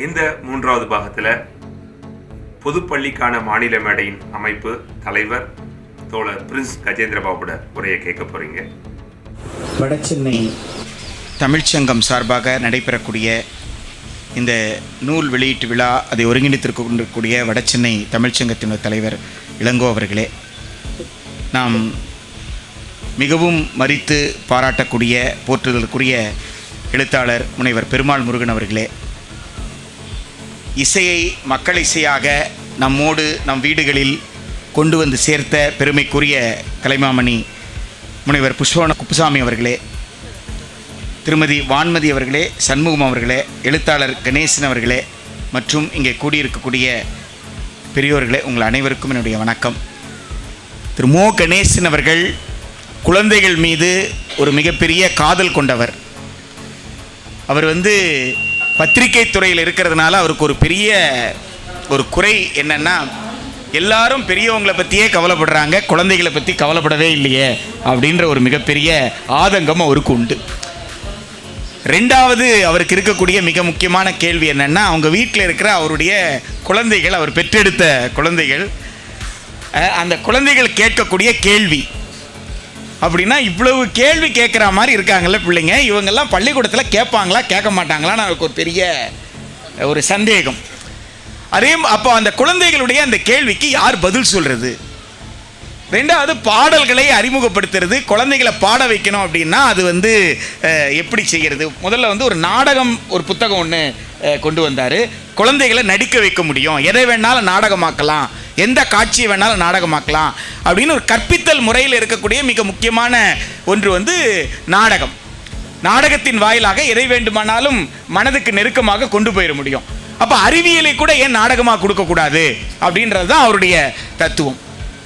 இந்த மூன்றாவது பாகத்தில் பொதுப்பள்ளிக்கான மாநில மேடையின் அமைப்பு தலைவர் தோழர் பிரின்ஸ் கஜேந்திரபாபுட உரையை கேட்க போகிறீங்க. வடசென்னை தமிழ்ச்சங்கம் சார்பாக நடைபெறக்கூடிய இந்த நூல் வெளியீட்டு விழா அதை ஒருங்கிணைத்திருக்க கொண்டிருக்கக்கூடிய வடசென்னை தமிழ்ச்சங்கத்தினுடைய தலைவர் இளங்கோ அவர்களே, நாம் மிகவும் மதித்து பாராட்டக்கூடிய போற்றுதலுக்குரிய எழுத்தாளர் முனைவர் பெருமாள் முருகன் அவர்களே, இசையை மக்கள் இசையாக நம்மோடு நம் வீடுகளில் கொண்டு வந்து சேர்த்த பெருமைக்குரிய கலைமாமணி முனைவர் புஷ்பவன குப்புசாமி அவர்களே, திருமதி வான்மதி அவர்களே, சண்முகம் அவர்களே, எழுத்தாளர் கணேசன் அவர்களே மற்றும் இங்கே கூடியிருக்கக்கூடிய பெரியோர்களே, உங்கள் அனைவருக்கும் என்னுடைய வணக்கம். திரு மோ கணேசன் அவர்கள் குழந்தைகள் மீது ஒரு மிகப்பெரிய காதல் கொண்டவர். அவர் பத்திரிகை துறையில் இருக்கிறதுனால அவருக்கு ஒரு பெரிய ஒரு குறை என்னென்னா, எல்லாரும் பெரியவங்களை பற்றியே கவலைப்படுறாங்க, குழந்தைகளை பற்றி கவலைப்படவே இல்லையே அப்படின்ற ஒரு மிகப்பெரிய ஆதங்கம் அவருக்கு உண்டு. ரெண்டாவது, அவருக்கு இருக்கக்கூடிய மிக முக்கியமான கேள்வி என்னென்னா, அவங்க வீட்டில் இருக்கிற அவருடைய குழந்தைகள், அவர் பெற்றெடுத்த குழந்தைகள், அந்த குழந்தைகள் கேட்கக்கூடிய கேள்வி அப்படின்னா, இவ்வளவு கேள்வி கேட்குற மாதிரி இருக்காங்கல்ல பிள்ளைங்க, இவங்கெல்லாம் பள்ளிக்கூடத்தில் கேட்பாங்களா கேட்க மாட்டாங்களான்னு அவருக்கு ஒரு பெரிய ஒரு சந்தேகம். அப்போ அந்த குழந்தைகளுடைய அந்த கேள்விக்கு யார் பதில் சொல்கிறது? ரெண்டாவது, பாடல்களை அறிமுகப்படுத்துறது, குழந்தைகளை பாட வைக்கணும் அப்படின்னா அது எப்படி செய்கிறது? முதல்ல ஒரு நாடகம், ஒரு புத்தகம் ஒன்று கொண்டு வந்தார். குழந்தைகளை நடிக்க வைக்க முடியும், எதை வேணாலும் நாடகமாக்கலாம், எந்த காட்சியை வேணாலும் நாடகமாக்கலாம் அப்படின்னு ஒரு கற்பித்தல் முறையில் இருக்கக்கூடிய மிக முக்கியமான ஒன்று நாடகம். நாடகத்தின் வாயிலாக எதை வேண்டுமானாலும் மனதுக்கு நெருக்கமாக கொண்டு போயிட முடியும். அப்போ அறிவியலை கூட ஏன் நாடகமாக கொடுக்கக்கூடாது அப்படின்றது தான் அவருடைய தத்துவம்.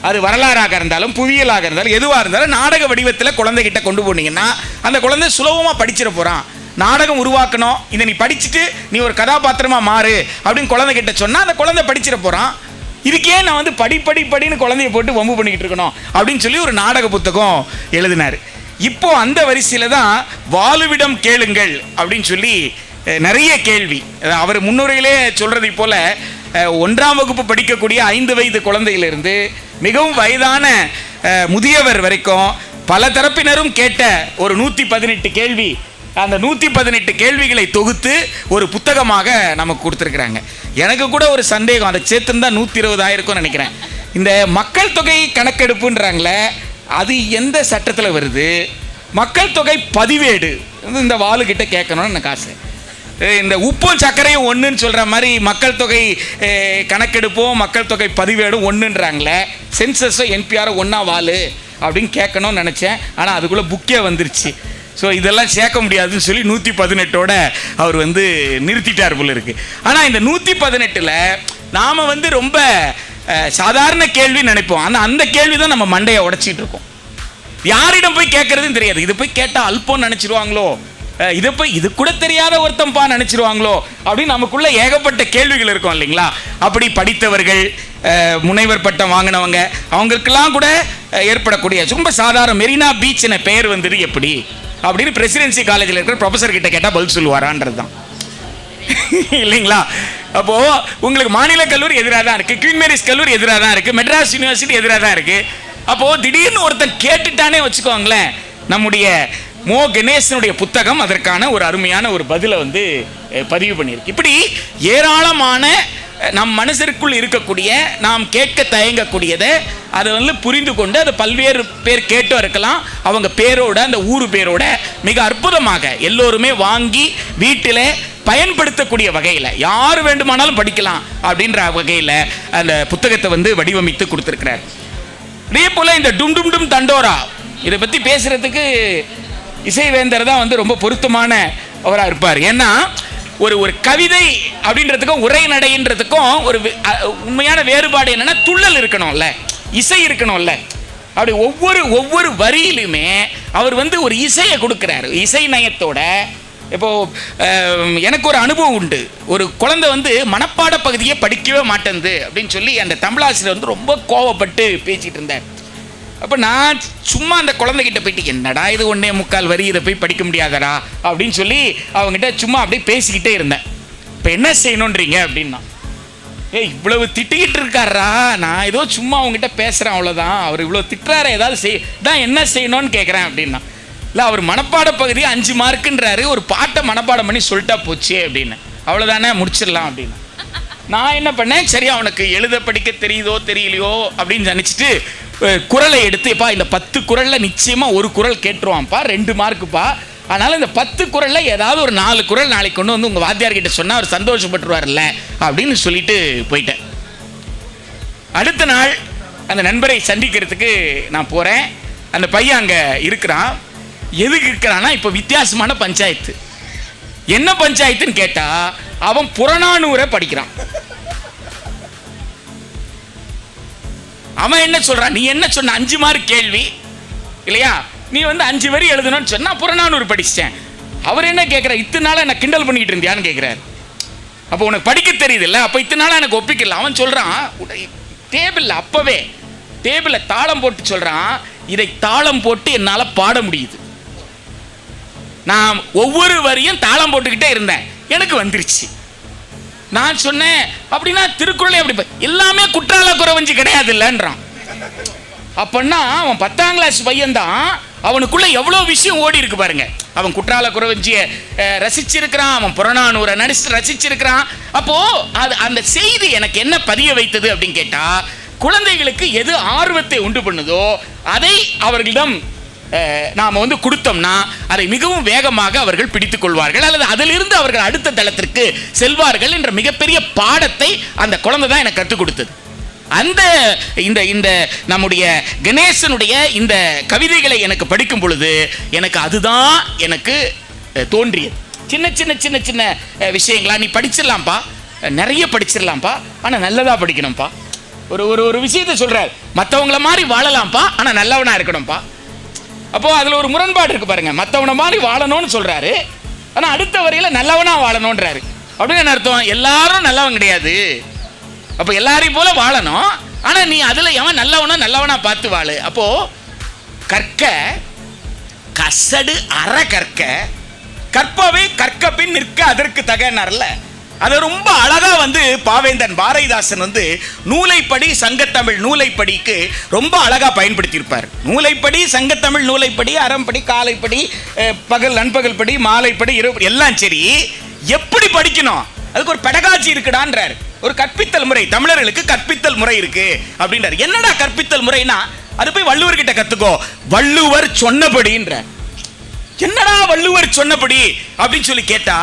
அது வரலாறாக இருந்தாலும் புவியியலாக இருந்தாலும் எதுவாக இருந்தாலும் நாடக வடிவத்தில் குழந்தைகிட்ட கொண்டு போனீங்கன்னா அந்த குழந்தை சுலபமாக படிச்சிட போகிறான். நாடகம் உருவாக்கணும், இதை நீ படிச்சுட்டு நீ ஒரு கதாபாத்திரமாக மாறு அப்படின்னு குழந்தைகிட்ட சொன்னால் அந்த குழந்தை படிச்சிட போகிறான். இதுக்கே நான் படின்னு குழந்தைய போட்டு வம்பு பண்ணிக்கிட்டு இருக்கணும் அப்படின்னு சொல்லி ஒரு நாடக புத்தகம் எழுதினார். இப்போ அந்த வரிசையில் தான் வாழுவிடம் கேளுங்கள் அப்படின்னு சொல்லி நிறைய கேள்வி. அவர் முன்னுரையிலே சொல்றதை போல 1ஆம் வகுப்பு படிக்கக்கூடிய 5 வயது குழந்தையிலிருந்து மிகவும் வயதான முதியவர் வரைக்கும் பல தரப்பினரும் கேட்ட ஒரு 118 கேள்வி, அந்த 118 கேள்விகளை தொகுத்து ஒரு புத்தகமாக நமக்கு கொடுத்துருக்குறாங்க. எனக்கு கூட ஒரு சந்தேகம், அதை சேர்த்துன்னு தான் 120,000 நினைக்கிறேன். இந்த மக்கள் தொகை கணக்கெடுப்புன்றாங்களே, அது எந்த சட்டத்தில் வருது? மக்கள் தொகை பதிவேடு இந்த வாளுக்கிட்ட கேட்கணும்னு எனக்கு ஆசை. இந்த உப்பும் சர்க்கரையும் ஒன்றுன்னு சொல்கிற மாதிரி மக்கள் தொகை கணக்கெடுப்போம், மக்கள் தொகை பதிவேடும் ஒன்றுன்றாங்களே, சென்சஸும் என்பிஆரும் ஒன்றா வாள் அப்படின்னு கேட்கணும்னு நினச்சேன். ஆனால் அதுக்குள்ளே புக்கே வந்துருச்சு. ஸோ இதெல்லாம் சேர்க்க முடியாதுன்னு சொல்லி 118ஓட அவர் நிறுத்திட்டார் போல இருக்குது. ஆனால் இந்த 118ல் நாம் ரொம்ப சாதாரண கேள்வி நினைப்போம். ஆனால் அந்த கேள்வி தான் நம்ம மண்டையை உடைச்சிட்டு இருக்கோம். யாரிடம் போய் கேட்கறதுன்னு தெரியாது. இது போய் கேட்டால் அல்போன்னு நினச்சிருவாங்களோ, இதை போய் இது கூட தெரியாத ஒருத்தம்பா நினச்சிருவாங்களோ அப்படின்னு நமக்குள்ள ஏகப்பட்ட கேள்விகள் இருக்கும் இல்லைங்களா? அப்படி படித்தவர்கள், முனைவர் பட்டம் வாங்கினவங்க, அவங்களுக்கெல்லாம் கூட ஏற்படக்கூடிய ரொம்ப சாதாரண மெரினா பீச் என பெயர் எப்படி அப்படின்னு பிரசிடென்சி காலேஜில் இருக்கிற ப்ரொஃபஸர் கிட்ட கேட்டால் பதில் சொல்லுவாரான்றது தான் இல்லைங்களா? அப்போது உங்களுக்கு மாநில கல்லூரி எதிராக தான் இருக்குது, குவீன் மேரிஸ் கல்லூரி எதிராக தான் இருக்குது, மெட்ராஸ் யூனிவர்சிட்டி எதிராக தான் இருக்குது. அப்போது திடீர்னு ஒருத்தன் கேட்டுட்டானே வச்சுக்கோங்களேன், நம்முடைய மோ கணேசனுடைய புத்தகம் அதற்கான ஒரு அருமையான ஒரு பதிலை பதிவு பண்ணியிருக்கு. இப்படி ஏராளமான நம் மனசிற்குள் இருக்கக்கூடிய, நாம் கேட்க தயங்கக்கூடியதை அதை புரிந்து கொண்டு அதை பல்வேறு பேர் கேட்டும் இருக்கலாம், அவங்க பேரோட அந்த ஊர் பேரோட மிக அற்புதமாக எல்லோருமே வாங்கி வீட்டில் பயன்படுத்தக்கூடிய வகையில் யார் வேண்டுமானாலும் படிக்கலாம் அப்படின்ற வகையில் அந்த புத்தகத்தை வடிவமைத்து கொடுத்துருக்கிறார். இதே போல் இந்த டும் டும் டும் தண்டோரா இதை பற்றி பேசுகிறதுக்கு இசைவேந்தர் தான் ரொம்ப பொருத்தமான அவராக இருப்பார். ஏன்னா ஒரு கவிதை அப்படின்றதுக்கும் உரைநடைன்றதுக்கும் ஒரு உண்மையான வேறுபாடு என்னன்னா, துள்ளல் இருக்கணும்ல, இசை இருக்கணும்ல. அப்படி ஒவ்வொரு வரியிலுமே அவர் ஒரு இசையை கொடுக்குறாரு, இசை நயத்தோட. இப்போது எனக்கு ஒரு அனுபவம் உண்டு. ஒரு குழந்தை மனப்பாட பகுதியை படிக்கவே மாட்டேங்குது அப்படின்னு சொல்லி அந்த தமிழாசிரியர் ரொம்ப கோவப்பட்டு பேசிகிட்டு இருந்தார். அப்போ நான் சும்மா அந்த குழந்தைகிட்ட போயிட்டு, என்னடா இது 1.25 வரி, இதை போய் படிக்க முடியாதடா அப்படின்னு சொல்லி அவங்ககிட்ட சும்மா அப்படியே பேசிக்கிட்டே இருந்தேன். இப்போ என்ன செய்யணுன்றீங்க அப்படின்னா, இவ்வளவு திட்டிக்கிட்டு இருக்காரா, நான் ஏதோ சும்மா அவங்ககிட்ட பேசுகிறேன் அவ்வளோதான், அவர் இவ்வளோ திட்டுறாரு, ஏதாவது தான் என்ன செய்யணும்னு கேட்குறேன் அப்படின்னா, இல்லை அவர் மனப்பாட பகுதி 5 மார்க்குன்றாரு, ஒரு பாட்டை மனப்பாடம் பண்ணி சொல்லிட்டா போச்சு அப்படின்னு, அவ்வளோதானே முடிச்சிடலாம் அப்படின்னு. நான் என்ன பண்ணேன், சரி அவனுக்கு எழுத படிக்க தெரியுதோ தெரியலையோ அப்படின்னு நினச்சிட்டு குறளை எடுத்துப்பா, இந்த 10 குறளில் நிச்சயமாக ஒரு குறள் கேட்டுருவான்ப்பா, 2 மார்க்குப்பா, அதனால் இந்த 10 குறளில் ஏதாவது ஒரு 4 குறள் நாளைக்கு கொண்டு வந்து உங்கள் வாத்தியார்கிட்ட சொன்னால் அவர் சந்தோஷப்பட்டுருவார்ல அப்படின்னு சொல்லிட்டு போயிட்டேன். அடுத்த நாள் அந்த நண்பரை சந்திக்கிறதுக்கு நான் போகிறேன். அந்த பையன் அங்கே இருக்கிறான். எதுக்கு இருக்கிறான்னா, இப்போ வித்தியாசமான பஞ்சாயத்து. என்ன பஞ்சாயத்துன்னு கேட்டால், அவன் புறநானூரை படிக்கிறான். அவன் என்ன சொல்றான், நீ என்ன சொன்ன 5 மார்க் கேள்வி இல்லையா, நீ வந்து 5 வரி எழுதணும்னு சொன்னா புறநானூறு படிச்சிட்டேன். அவர் என்ன கேட்குற, இத்தனை நாள் என்ன கிண்டல் பண்ணிட்டு இருந்தியான்னு கேட்குறாரு. அப்போ உனக்கு படிக்க தெரியுது இல்லை, அப்போ இத்தனை நாள் எனக்கு ஒப்பிக்கல. அவன் சொல்றான், டேபிளில் அப்பவே டேபிளில் தாளம் போட்டு சொல்றான், இதை தாளம் போட்டு என்னால் பாட முடியுது. நான் ஒவ்வொரு வரியும் தாளம் போட்டுக்கிட்டே இருந்தேன், எனக்கு வந்துருச்சு. நான் சொன்னேன், அப்படின்னா திருக்குறளை அப்படி எல்லாமே குற்றால குறவஞ்சி கிடையாது இல்லைன்றான். அப்படின்னா அவன் 10ஆம் கிளாஸ் பையன்தான், அவனுக்குள்ள எவ்வளோ விஷயம் ஓடி இருக்கு பாருங்க. அவன் குற்றால குறவஞ்சியை ரசிச்சிருக்கிறான், அவன் புறநானூரை ரசிச்சிருக்கிறான். அப்போ அது அந்த செய்தி எனக்கு என்ன பதிய வைத்தது அப்படின்னு கேட்டா, குழந்தைகளுக்கு எது ஆர்வத்தை உண்டு பண்ணுதோ அதை அவர்களிடம் நாம் வந்து கொடுத்தோம்னா அதை மிகவும் வேகமாக அவர்கள் பிடித்துக் கொள்வார்கள், அல்லது அதிலிருந்து அவர்கள் அடுத்த தளத்திற்கு செல்வார்கள் என்ற மிகப்பெரிய பாடத்தை அந்த குழந்தை தான் எனக்கு கற்றுக் கொடுத்தது. அந்த இந்த இந்த நம்முடைய கணேசனுடைய இந்த கவிதைகளை எனக்கு படிக்கும் பொழுது எனக்கு அதுதான் எனக்கு தோன்றியது. சின்ன சின்ன சின்ன சின்ன விஷயங்களா, நீ படிச்சிடலாம்ப்பா, நிறைய படிச்சிடலாம்ப்பா, ஆனால் நல்லதாக படிக்கணும்ப்பா. ஒரு ஒரு விஷயத்தை சொல்கிறார், மற்றவங்கள மாதிரி வாழலாம்ப்பா, ஆனால் நல்லவனாக இருக்கணும்ப்பா. அப்போது அதில் ஒரு முரண்பாடு இருக்குது பாருங்க. மற்றவனை மாதிரி வாழணும்னு சொல்கிறாரு, ஆனால் அடுத்த வரையில் நல்லவனாக வாழணுன்றாரு. அப்படின்னு என்ன அர்த்தம், எல்லாரும் நல்லவன் கிடையாது. அப்போ எல்லாரையும் போல வாழணும், ஆனால் நீ அதில் எவன் நல்லவனா பார்த்து வாழு. அப்போது கற்க கசடு அற கற்க, கற்பவை கற்க பின் நிற்க அதற்கு தகனார்ல, அதை ரொம்ப அழகா வந்து பாவேந்தன் பாரதிதாசன் வந்து நூலைப்படி சங்கத்தமிழ் நூலைப்படிக்கு ரொம்ப அழகா பயன்படுத்தியிருப்பார். நூலைப்படி சங்கத்தமிழ் நூலைப்படி, அறம்படி, காலைப்படி, பகல் நண்பகல் படி, மாலைப்படி, இரவு எல்லாம் சரி, எப்படி படிக்கணும் அதுக்கு ஒரு பெடகாட்சி இருக்குடான்றார். ஒரு கற்பித்தல் முறை, தமிழர்களுக்கு கற்பித்தல் முறை இருக்கு அப்படின்றார். என்னடா கற்பித்தல் முறைனா, அது போய் வள்ளுவர் கிட்ட கத்துக்கோ, வள்ளுவர் சொன்னபடின்ற. என்னடா வள்ளுவர் சொன்னபடி அப்படின்னு சொல்லி கேட்டா,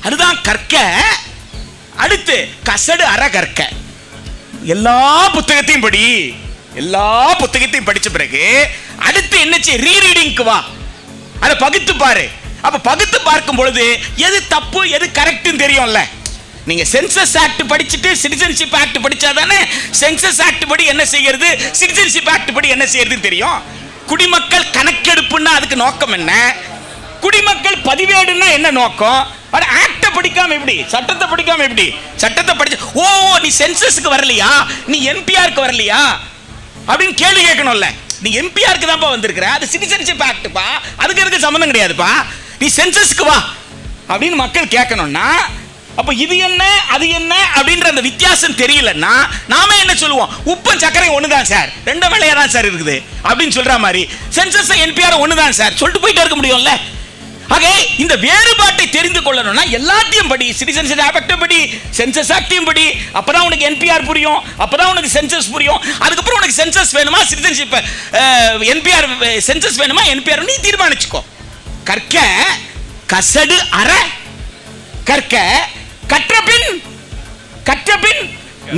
அதுதான் கற்க. அடுத்து கசடு அற கற்க, எல்லா புத்தகத்தையும் படி, எல்லா புத்தகத்தையும் படிச்ச பிறகு அடுத்து என்ன செய்ய, ரீரீடிங்க்கு வா, அதை பகுத்து பாரு. அப்ப பகுத்து பார்க்கும் பொழுது எது தப்பு எது கரெக்ட்னு தெரியும்ல. நீங்க சென்சஸ் ஆக்ட் படிச்சுட்டு சிட்டிசன்ஷிப் ஆக்ட் படிச்சாதானே சென்சஸ் ஆக்ட் படி என்ன செய்யறது, சிட்டிசன்ஷிப் ஆக்ட் படி என்ன செய்யறதுன்னு தெரியும். குடிமக்கள் கணக்கெடுப்புன்னா அதுக்கு நோக்கம் என்ன, குடிமக்கள் பதிவேடுன்னா என்ன நோக்கம். ஆக்ட படிக்காம எப்படி, சட்டத்தை படிக்காம எப்படி, சட்டத்தை படிச்சு ஓ நீ சென்சஸ்க்கு வரலையா, நீ என்பிஆருக்கு வரலையா அப்படின்னு கேள்வி கேட்கணும்ல. நீ என்பிஆருக்கு தான்ப்பா வந்திருக்கிற, அது சிட்டிசன்ஷிப் ஆக்ட்ப்பா, அதுக்கு எனக்கு சம்மந்தம் கிடையாதுப்பா, நீ சென்சஸ்க்கு வா அப்படின்னு மக்கள் கேட்கணும்னா, அப்ப இது என்ன அது என்ன அப்படின்ற அந்த வித்தியாசம் தெரியலன்னா நாம என்ன சொல்லுவோம், உப்பும் சர்க்கரை ஒண்ணுதான் சார், ரெண்டு வேலையா தான் சார் இருக்குது அப்படின்னு சொல்ற மாதிரி சென்சஸ் என்பிஆர் ஒண்ணுதான் சார் சொல்லிட்டு போயிட்டே இருக்க முடியும்ல. ஆக இந்த வேறுபாட்டை தெரிந்து கொள்ளணும்னா எல்லாத்தையும் படி, சிட்டிசன்ஷிப் ஆக்ட் படி, சென்சஸ் ஆக்டையும் படி, அப்பதான் உனக்கு என்பிஆர் புரியும், அப்பதான் உனக்கு சென்சஸ் புரியும். அதுக்கப்புறம் உனக்கு சென்சஸ் வேணுமா, சிட்டிசன்ஷிப் என்பிஆர் சென்சஸ் வேணுமா, என்பிஆர் நீ தீர்மானிச்சுக்கோ. கற்க கசடு அற கற்க, கற்ற பின்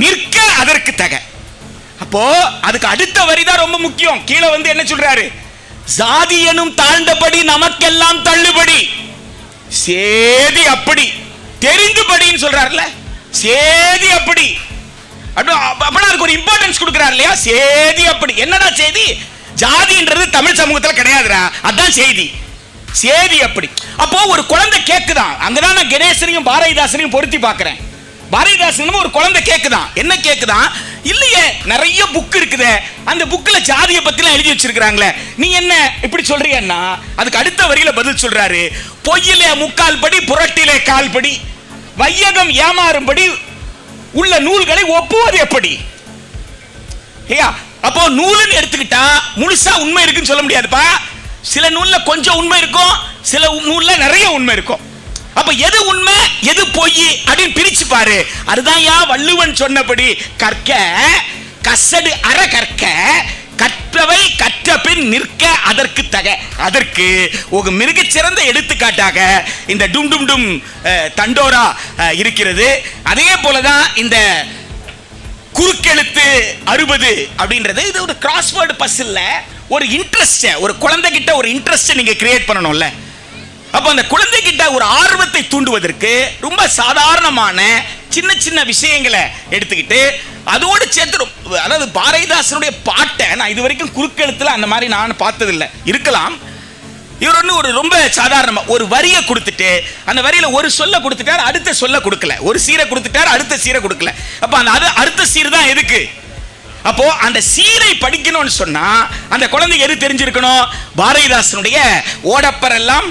நிற்க அதற்கு தக. அப்போ அதுக்கு அடுத்த வரிதான் ரொம்ப முக்கியம். கீழே வந்து என்ன சொல்றாரு, சாதி எனும் தாழ்ந்தபடி நமக்கெல்லாம் தள்ளுபடி, சேதி அப்படி தெரிந்து படின்னு சொல்றாருல, சேதி அப்படி அப்படின்னா அதுக்கு ஒரு இம்பார்ட்டன்ஸ் கொடுக்கிறார் இல்லையா. சேதி அப்படி என்னடா செய்தி, ஜாதின்றது தமிழ் சமூகத்தில் கிடையாதுடா, அதான் செய்தி, சேதி அப்படி. அப்போ ஒரு குழந்தை கேக்குதான், அங்கதான் நான் கணேசனையும் பாரதிதாசனையும் பொருத்தி பார்க்கிறேன். பாரதிதாசனும் ஒரு குழந்தை கேக்குதான், என்ன கேக்குதான், இல்லையே நிறைய புக் இருக்குது, அந்த புக்ல ஜாதியை பத்திலாம் எழுதி வச்சிருக்காங்களே, நீ என்ன இப்படி சொல்றியன்னா அதுக்கு அடுத்த வரியில பதில் சொல்றாரு, பொய்யிலே முக்கால் படி புரட்டிலே கால் படி. வையகம் ஏமாறும்படி உள்ள நூல்களை ஒப்புவது எப்படி? அப்போ நூலுன்னு எடுத்துக்கிட்டா முழுசா உண்மை இருக்குன்னு சொல்ல முடியாதுப்பா. சில நூல்ல கொஞ்சம் உண்மை இருக்கும், சில நூல்ல நிறைய உண்மை இருக்கும். அப்ப எது உண்மை எது பொய் அப்படின்னு பிரிச்சு பாரு. அதுதான் வள்ளுவன் சொன்னபடி கற்க கசடு அற கற்க கற்றவை கற்ற பின் நிற்க அதற்கு தக. அதற்கு ஒரு மிகச்சிறந்த எடுத்துக்காட்டாக இந்த டும் டும் டும் தண்டோரா இருக்கிறது. அதே போலதான் இந்த குறுக்கெழுத்து 60 அப்படின்றது இது ஒரு கிராஸ்வேர்டு பசில்ல ஒரு இன்ட்ரெஸ்ட், ஒரு குழந்தைகிட்ட ஒரு இன்ட்ரெஸ்ட் நீங்க கிரியேட் பண்ணணும்ல. அப்ப அந்த குழந்தைகிட்ட ஒரு ஆர்வத்தை தூண்டுவதற்கு ரொம்ப சாதாரணமான சின்ன சின்ன விஷயங்களை எடுத்துக்கிட்டு அதோடு சேர்த்து, அதாவது பாரதிதாசனுடைய பாட்டை நான் இது வரைக்கும் குறுக்கெழுத்துல அந்த மாதிரி நான் பார்த்ததில்லை. இருக்கலாம், இவர் ஒன்று ஒரு ரொம்ப சாதாரணமா ஒரு வரியை கொடுத்துட்டு அந்த வரியில ஒரு சொல்ல கொடுத்துட்டார், அடுத்த சொல்ல கொடுக்கல. ஒரு சீரை கொடுத்துட்டார், அடுத்த சீரை கொடுக்கல. அப்ப அந்த அடுத்த சீர் தான் எதுக்கு? அப்போ அந்த சீரை படிக்கணும்னு சொன்னா அந்த குழந்தைக்கு எது தெரிஞ்சிருக்கணும்? பாரதிதாசனுடைய ஓடப்பர் எல்லாம்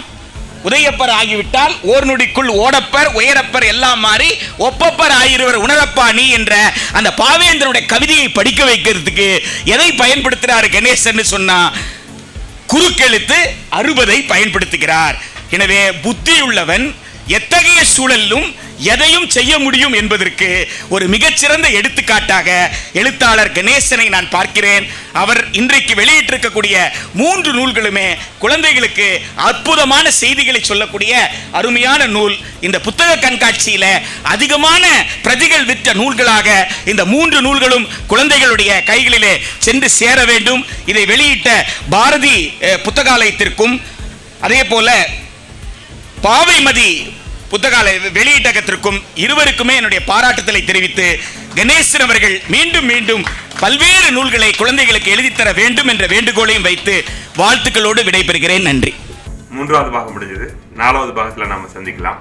உதயப்பர் ஆகிவிட்டால் ஓர் நொடிக்குள் ஓடப்பர் உயரப்பர் எல்லாம் மாறி ஒப்பப்பர் ஆகிருவர் உணரப்பா நீ என்ற அந்த பாவேந்தனுடைய கவிதையை படிக்க வைக்கிறதுக்கு எதை பயன்படுத்துறாரு கணேசன் சொன்னா குறுக்கெழுத்து 60 பயன்படுத்துகிறார். எனவே புத்தியுள்ளவன் எத்தகைய சூழலிலும் எதையும் செய்ய முடியும் என்பதற்கு ஒரு மிகச்சிறந்த எடுத்துக்காட்டாக எழுத்தாளர் கணேசனை நான் பார்க்கிறேன். அவர் இன்றைக்கு வெளியிட்டிருக்கக்கூடிய 3 நூல்களுமே குழந்தைகளுக்கு அற்புதமான செய்திகளை சொல்லக்கூடிய அருமையான நூல். இந்த புத்தக கண்காட்சியில அதிகமான பிரதிகள் விற்ற நூல்களாக இந்த 3 நூல்களும் குழந்தைகளுடைய கைகளிலே சென்று சேர வேண்டும். இதை வெளியிட்ட பாரதி புத்தகாலயத்திற்கும் அதே போல பாவைமதி புத்தகாலய வெளியீட்டகத்திற்கும் இருவருக்குமே என்னுடைய பாராட்டுதலை தெரிவித்து கணேசன் அவர்கள் மீண்டும் மீண்டும் பல்வேறு நூல்களை குழந்தைகளுக்கு எழுதித்தர வேண்டும் என்ற வேண்டுகோளையும் வைத்து வாழ்த்துக்களோடு விடைபெறுகிறேன். நன்றி. 3வது பாகம் முடிஞ்சது. 4வது பாகத்தில் நாம சந்திக்கலாம்.